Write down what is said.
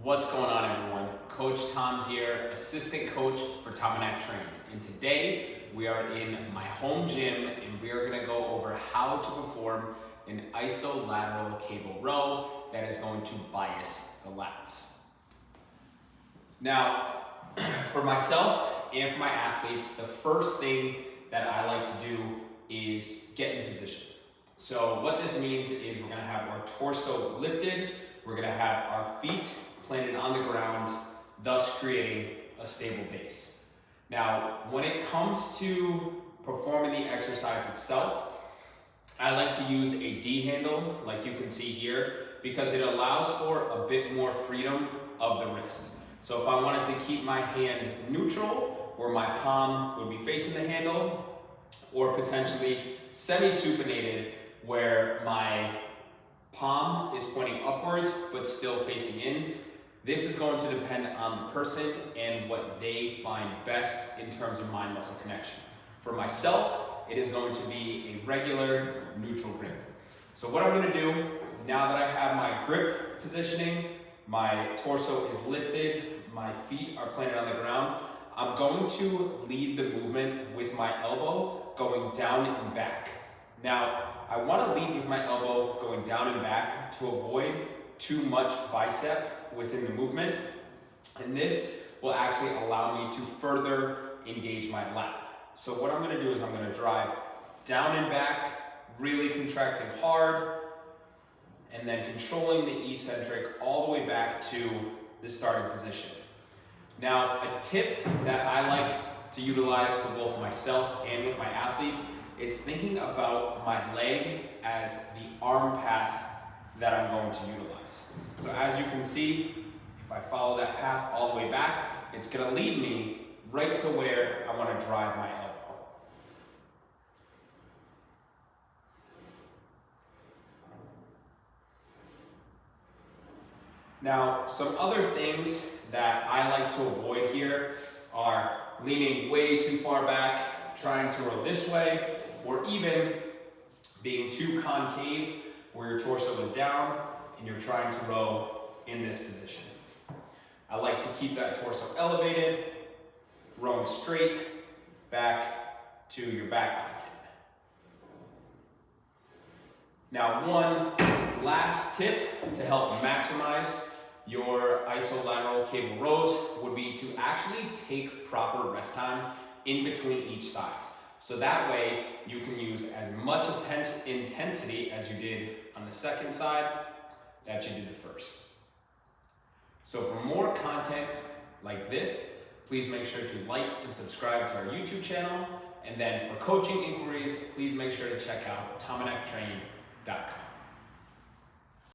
What's going on, everyone? Coach Tom here, assistant coach for Tom and Act Trained. And today we are in my home gym and we are going to go over how to perform an isolateral cable row that is going to bias the lats. Now, for myself and for my athletes, the first thing that I like to do is get in position. So what this means is we're going to have our torso lifted, we're going to have our feet planted on the ground, thus creating a stable base. Now, when it comes to performing the exercise itself, I like to use a D handle, like you can see here, because it allows for a bit more freedom of the wrist. So if I wanted to keep my hand neutral, where my palm would be facing the handle, or potentially semi-supinated, where my palm is pointing upwards but still facing in. This is going to depend on the person and what they find best in terms of mind-muscle connection. For myself, it is going to be a regular neutral grip. So what I'm going to do, now that I have my grip positioning, my torso is lifted, my feet are planted on the ground, I'm going to lead the movement with my elbow going down and back. Now, I want to lead with my elbow going down and back to avoid too much bicep within the movement, and this will actually allow me to further engage my lat. So what I'm going to do is I'm going to drive down and back, really contracting hard, and then controlling the eccentric all the way back to the starting position. Now, a tip that I like to utilize for both myself and with my athletes is thinking about my leg as the arm path that I'm going to utilize. So as you can see, if I follow that path all the way back, it's going to lead me right to where I want to drive my elbow. Now, some other things that I like to avoid here are leaning way too far back, trying to row this way, or even being too concave where your torso is down and you're trying to row in this position. I like to keep that torso elevated, rowing straight back to your back pocket. Now, one last tip to help maximize your isolateral cable rows would be to actually take proper rest time in between each side. So that way you can use as much intensity as you did on the second side that you did the first. So for more content like this, please make sure to like and subscribe to our YouTube channel. And then for coaching inquiries, please make sure to check out tomandacttrained.com.